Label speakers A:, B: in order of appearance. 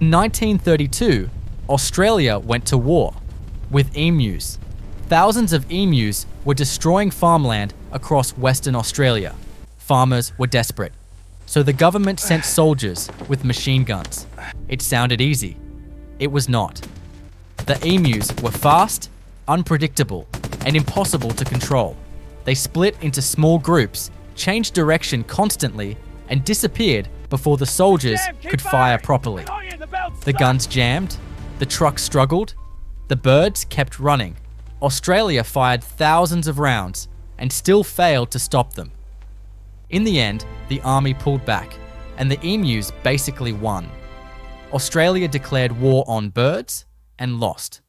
A: In 1932, Australia went to war with emus. Thousands of emus were destroying farmland across Western Australia. Farmers were desperate, so the government sent soldiers with machine guns. It sounded easy. It was not. The emus were fast, unpredictable, and impossible to control. They split into small groups, changed direction constantly, and disappeared before the soldiers could fire properly. The guns jammed, the trucks struggled, the birds kept running. Australia fired thousands of rounds and still failed to stop them. In the end, the army pulled back, and the emus basically won. Australia declared war on birds and lost.